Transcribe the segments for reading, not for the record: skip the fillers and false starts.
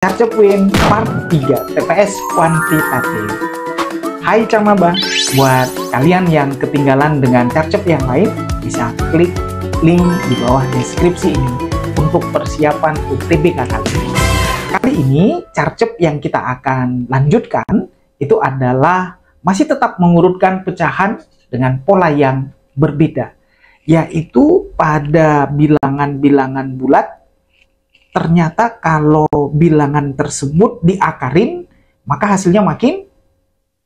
Carcepwin Part 3 TPS Kuantitatif. Hai Camaba, buat kalian yang ketinggalan dengan Carcep yang lain, bisa klik link di bawah deskripsi ini untuk persiapan UTBK kali ini. Kali ini Carcep yang kita akan lanjutkan itu adalah masih tetap mengurutkan pecahan dengan pola yang berbeda, yaitu pada bilangan-bilangan bulat. Ternyata kalau bilangan tersebut diakarin, maka hasilnya makin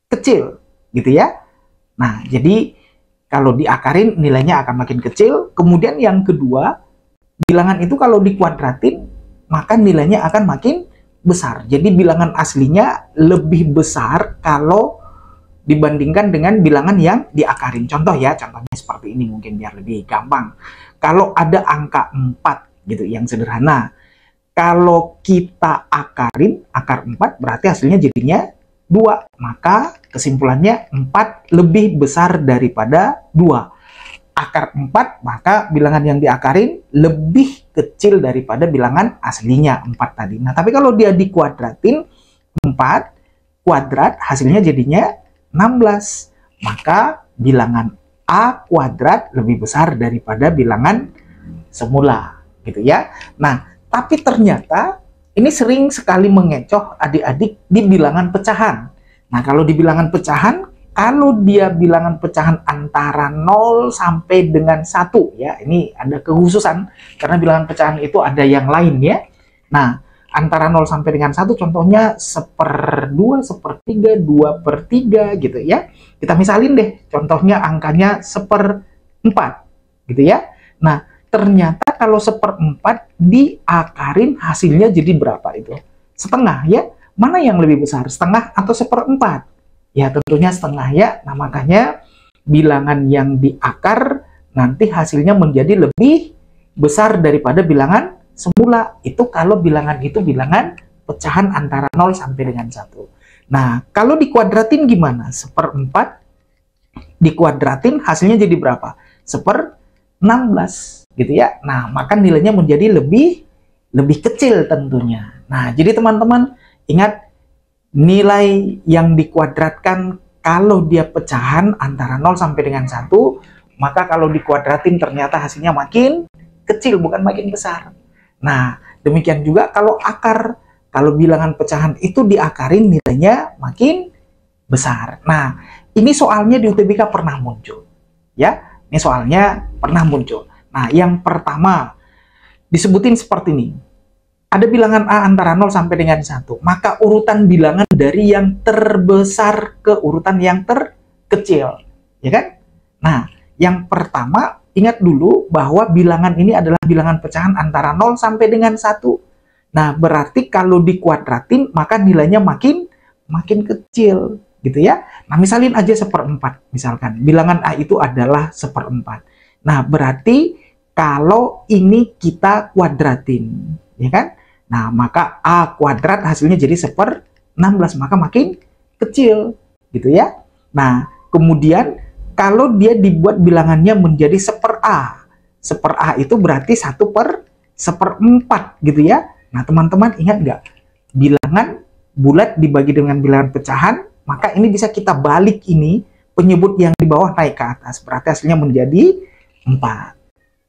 kecil, gitu ya. Nah, jadi kalau diakarin nilainya akan makin kecil. Kemudian yang kedua, bilangan itu kalau dikuadratin, maka nilainya akan makin besar. Jadi bilangan aslinya lebih besar kalau dibandingkan dengan bilangan yang diakarin. Contoh ya, contohnya seperti ini mungkin biar lebih gampang. Kalau ada angka 4 gitu, yang sederhana. Kalau kita akarin, akar 4 berarti hasilnya jadinya 2. Maka kesimpulannya 4 lebih besar daripada 2. Akar 4, maka bilangan yang diakarin lebih kecil daripada bilangan aslinya 4 tadi. Nah, tapi kalau dia dikuadratin, 4 kuadrat hasilnya jadinya 16. Maka bilangan A kuadrat lebih besar daripada bilangan semula, gitu ya. Nah, tapi ternyata ini sering sekali mengecoh adik-adik di bilangan pecahan. Nah, kalau di bilangan pecahan, kalau dia bilangan pecahan antara 0 sampai dengan 1, ya, ini ada kekhususan karena bilangan pecahan itu ada yang lain ya. Nah, antara 0 sampai dengan 1 contohnya 1/2, 1/3, 2/3 gitu ya. Kita misalin deh, contohnya angkanya 1/4 gitu ya. Nah, ternyata kalau 1/4 diakarin hasilnya jadi berapa itu? Setengah ya. Mana yang lebih besar? Setengah atau 1/4? Ya tentunya setengah ya. Nah makanya bilangan yang diakar nanti hasilnya menjadi lebih besar daripada bilangan semula. Itu kalau bilangan itu bilangan pecahan antara 0 sampai dengan 1. Nah kalau dikuadratin gimana? 1/4 dikuadratin hasilnya jadi berapa? 1/16. Gitu ya. Nah, maka nilainya menjadi lebih kecil tentunya. Nah, jadi teman-teman ingat nilai yang dikuadratkan kalau dia pecahan antara 0 sampai dengan 1, maka kalau dikuadratin ternyata hasilnya makin kecil, bukan makin besar. Nah, demikian juga kalau akar, kalau bilangan pecahan itu diakarin nilainya makin besar. Nah, ini soalnya di UTBK pernah muncul. Ya, ini soalnya pernah muncul. Nah, yang pertama disebutin seperti ini. Ada bilangan A antara 0 sampai dengan 1. Maka urutan bilangan dari yang terbesar ke urutan yang terkecil. Ya kan? Nah, yang pertama ingat dulu bahwa bilangan ini adalah bilangan pecahan antara 0 sampai dengan 1. Nah, berarti kalau dikuadratin maka nilainya makin kecil. Gitu ya. Nah, misalin aja 1/4. Misalkan bilangan A itu adalah 1/4. Nah, berarti kalau ini kita kuadratin, ya kan? Nah, maka A kuadrat hasilnya jadi 1/16, maka makin kecil, gitu ya. Nah, kemudian kalau dia dibuat bilangannya menjadi 1/A. 1/A itu berarti 1/1/4, gitu ya. Nah, teman-teman ingat nggak? Bilangan bulat dibagi dengan bilangan pecahan, maka ini bisa kita balik ini, penyebut yang di bawah naik ke atas. Berarti hasilnya menjadi 4.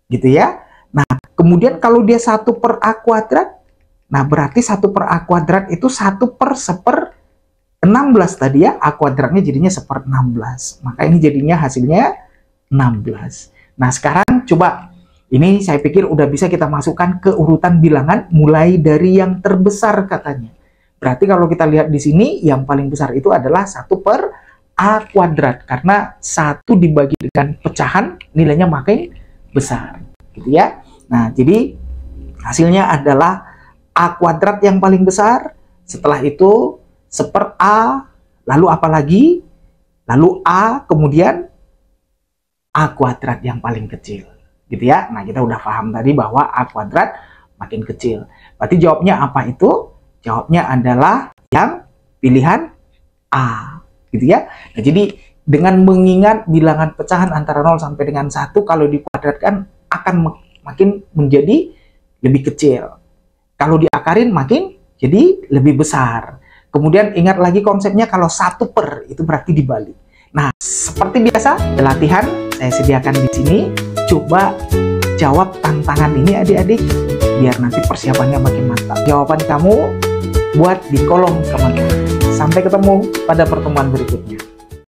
Gitu ya. Nah, kemudian kalau dia 1/A kuadrat, nah berarti 1/A kuadrat itu 1/1/16 tadi ya. A kuadratnya jadinya 1/16. Maka ini jadinya hasilnya 16. Nah, sekarang coba ini saya pikir udah bisa kita masukkan ke urutan bilangan mulai dari yang terbesar katanya. Berarti kalau kita lihat di sini yang paling besar itu adalah 1/A kuadrat karena 1 dibagi dengan pecahan nilainya makin besar, gitu ya. Nah, jadi hasilnya adalah A kuadrat yang paling besar, setelah itu 1/A, lalu apa lagi? Lalu A, kemudian A kuadrat yang paling kecil, gitu ya. Nah, kita udah paham tadi bahwa A kuadrat makin kecil. Berarti jawabnya apa itu? Jawabnya adalah yang pilihan A, gitu ya. Nah, jadi dengan mengingat bilangan pecahan antara 0 sampai dengan 1 kalau dikuadratkan akan makin menjadi lebih kecil. Kalau diakarin makin Jadi lebih besar. Kemudian ingat lagi konsepnya, kalau 1/, itu berarti dibalik. Nah, seperti biasa, latihan saya sediakan di sini. Coba jawab tantangan ini adik-adik, biar nanti persiapannya makin mantap. Jawaban kamu buat di kolom komentar. Sampai ketemu pada pertemuan berikutnya.